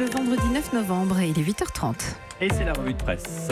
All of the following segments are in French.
le vendredi 9 novembre et il est 8h30. Et c'est la revue de presse.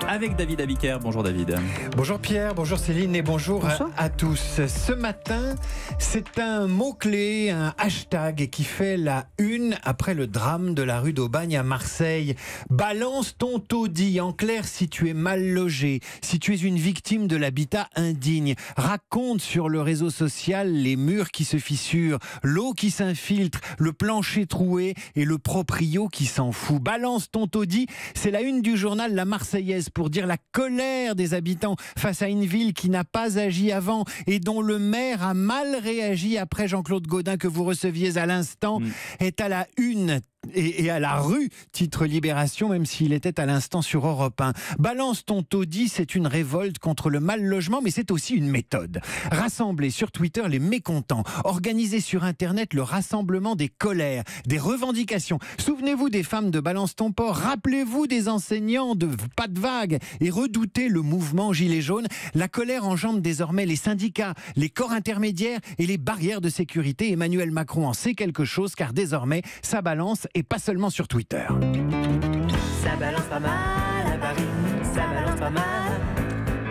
Avec David Abiker. Bonjour David. Bonjour Pierre, bonjour Céline et bonjour. À tous. Ce matin, c'est un mot-clé, un hashtag qui fait la une après le drame de la rue d'Aubagne à Marseille. Balance ton taudis. En clair, si tu es mal logé, si tu es une victime de l'habitat indigne, raconte sur le réseau social les murs qui se fissurent, l'eau qui s'infiltre, le plancher troué et le proprio qui s'en fout. Balance ton taudis, c'est la une du journal La Marseillaise pour dire la colère des habitants face à une ville qui n'a pas agi avant et dont le maire a mal réagi après Jean-Claude Gaudin que vous receviez à l'instant est à la une. Et à la rue, titre Libération, même s'il était à l'instant sur Europe 1. Balance ton taudis, c'est une révolte contre le mal logement, mais c'est aussi une méthode. Rassembler sur Twitter les mécontents, organiser sur Internet le rassemblement des colères, des revendications. Souvenez-vous des femmes de Balance ton port, rappelez-vous des enseignants de Pas de vague et redoutez le mouvement Gilets jaunes. La colère engendre désormais les syndicats, les corps intermédiaires et les barrières de sécurité. Emmanuel Macron en sait quelque chose car désormais, ça balance et pas seulement sur Twitter. Ça balance pas mal à Paris, ça balance pas mal.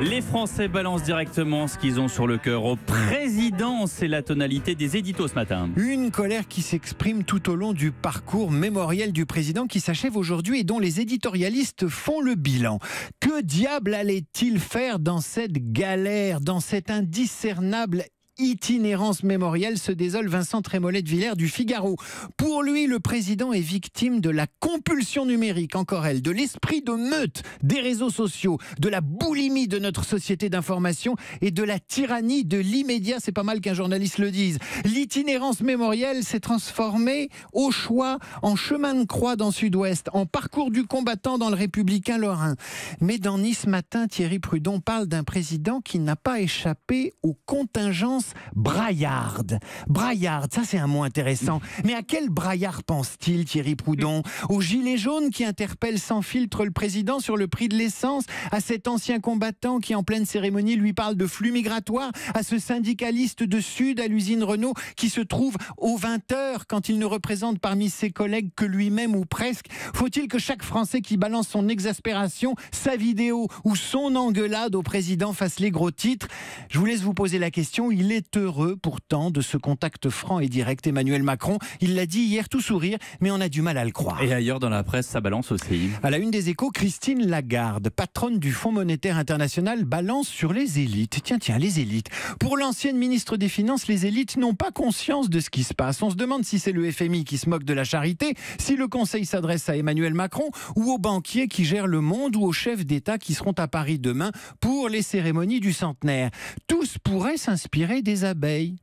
Les Français balancent directement ce qu'ils ont sur le cœur au président. C'est la tonalité des éditos ce matin. Une colère qui s'exprime tout au long du parcours mémoriel du président qui s'achève aujourd'hui et dont les éditorialistes font le bilan. Que diable allait-il faire dans cette galère, dans cette indiscernable itinérance mémorielle, se désole Vincent Trémollet de Villers du Figaro. Pour lui, le président est victime de la compulsion numérique, encore elle, de l'esprit de meute des réseaux sociaux, de la boulimie de notre société d'information et de la tyrannie de l'immédiat. C'est pas mal qu'un journaliste le dise. L'itinérance mémorielle s'est transformée au choix en chemin de croix dans Sud-Ouest, en parcours du combattant dans le Républicain Lorrain. Mais dans Nice Matin, Thierry Prudon parle d'un président qui n'a pas échappé aux contingences braillardes. Braillarde, ça c'est un mot intéressant. Mais à quel braillard pense-t-il, Thierry Prudon? Aux gilets jaunes qui interpellent sans filtre le président sur le prix de l'essence? À cet ancien combattant qui en pleine cérémonie lui parle de flux migratoires? À ce syndicaliste de Sud à l'usine Renault qui se trouve aux 20h quand il ne représente parmi ses collègues que lui-même ou presque? Faut-il que chaque Français qui balance son exaspération, sa vidéo ou son engueulade au président fasse les gros titres? Je vous laisse vous poser la question. Il est heureux pourtant de ce contact franc et direct. Emmanuel Macron, il l'a dit hier tout sourire, mais on a du mal à le croire. Et ailleurs dans la presse, ça balance aussi. À la une des Échos, Christine Lagarde, patronne du Fonds monétaire international, balance sur les élites. Tiens, les élites. Pour l'ancienne ministre des Finances, les élites n'ont pas conscience de ce qui se passe. On se demande si c'est le FMI qui se moque de la charité, si le Conseil s'adresse à Emmanuel Macron ou aux banquiers qui gèrent le monde ou aux chefs d'État qui seront à Paris demain pour les cérémonies du centenaire. Tous pourraient s'inspirer des abeilles.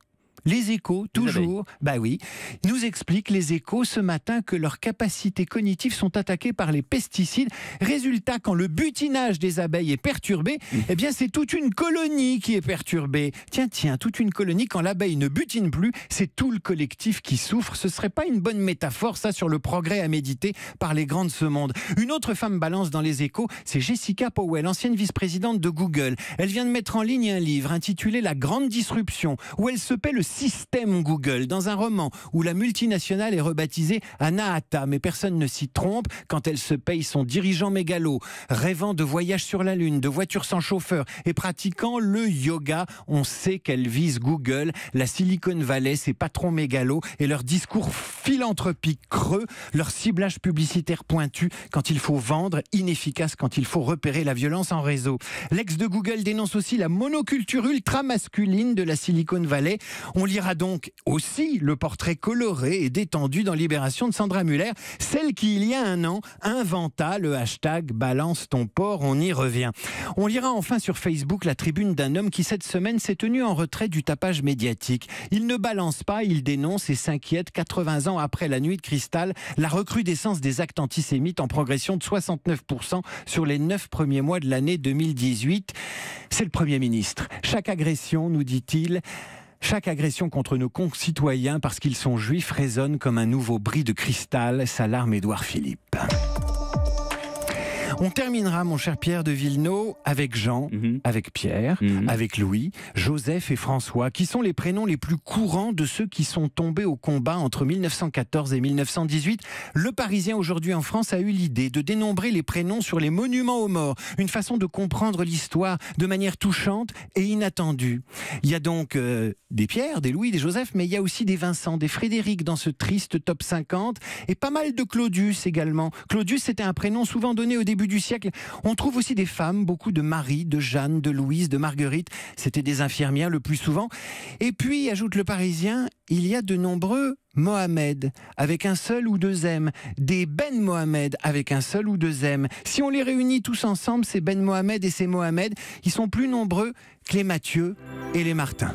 Les Échos, toujours, bah oui, nous expliquent les Échos ce matin que leurs capacités cognitives sont attaquées par les pesticides. Résultat, quand le butinage des abeilles est perturbé, eh bien c'est toute une colonie qui est perturbée. Tiens, toute une colonie, quand l'abeille ne butine plus, c'est tout le collectif qui souffre. Ce serait pas une bonne métaphore, ça, sur le progrès à méditer par les grands de ce monde. Une autre femme balance dans les Échos, c'est Jessica Powell, ancienne vice-présidente de Google. Elle vient de mettre en ligne un livre intitulé La Grande Disruption, où elle se paie le système Google, dans un roman où la multinationale est rebaptisée Anahata, mais personne ne s'y trompe quand elle se paye son dirigeant mégalo, rêvant de voyages sur la Lune, de voitures sans chauffeur et pratiquant le yoga. On sait qu'elle vise Google, la Silicon Valley, ses patrons mégalos et leur discours philanthropique creux, leur ciblage publicitaire pointu quand il faut vendre, inefficace quand il faut repérer la violence en réseau. L'ex de Google dénonce aussi la monoculture ultra-masculine de la Silicon Valley. On lira donc aussi le portrait coloré et détendu dans Libération de Sandra Muller, celle qui, il y a un an, inventa le hashtag Balance ton port. On y revient. On lira enfin sur Facebook la tribune d'un homme qui, cette semaine, s'est tenu en retrait du tapage médiatique. Il ne balance pas, il dénonce et s'inquiète 80 ans après la nuit de cristal, la recrudescence des actes antisémites en progression de 69% sur les 9 premiers mois de l'année 2018. C'est le Premier ministre. Chaque agression, nous dit-il, chaque agression contre nos concitoyens parce qu'ils sont juifs résonne comme un nouveau bris de cristal, s'alarme Édouard Philippe. On terminera, mon cher Pierre de Villeneuve, avec Jean, avec Pierre, avec Louis, Joseph et François, qui sont les prénoms les plus courants de ceux qui sont tombés au combat entre 1914 et 1918. Le Parisien, aujourd'hui en France, a eu l'idée de dénombrer les prénoms sur les monuments aux morts. Une façon de comprendre l'histoire de manière touchante et inattendue. Il y a donc des Pierre, des Louis, des Joseph, mais il y a aussi des Vincent, des Frédéric dans ce triste top 50 et pas mal de Claudius également. Claudius, c'était un prénom souvent donné au début du siècle. On trouve aussi des femmes, beaucoup de Marie, de Jeanne, de Louise, de Marguerite. C'était des infirmières le plus souvent. Et puis, ajoute le Parisien, il y a de nombreux Mohamed, avec un seul ou deux M, des Ben Mohamed, avec un seul ou deux M. Si on les réunit tous ensemble, ces Ben Mohamed et ces Mohamed, ils sont plus nombreux que les Mathieu et les Martin.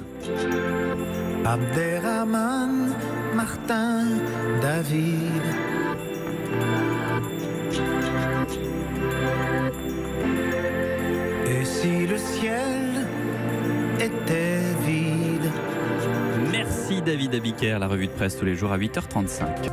Abderrahman, Martin, David. Et si le ciel était vide? Merci David Abiker, la revue de presse tous les jours à 8h35.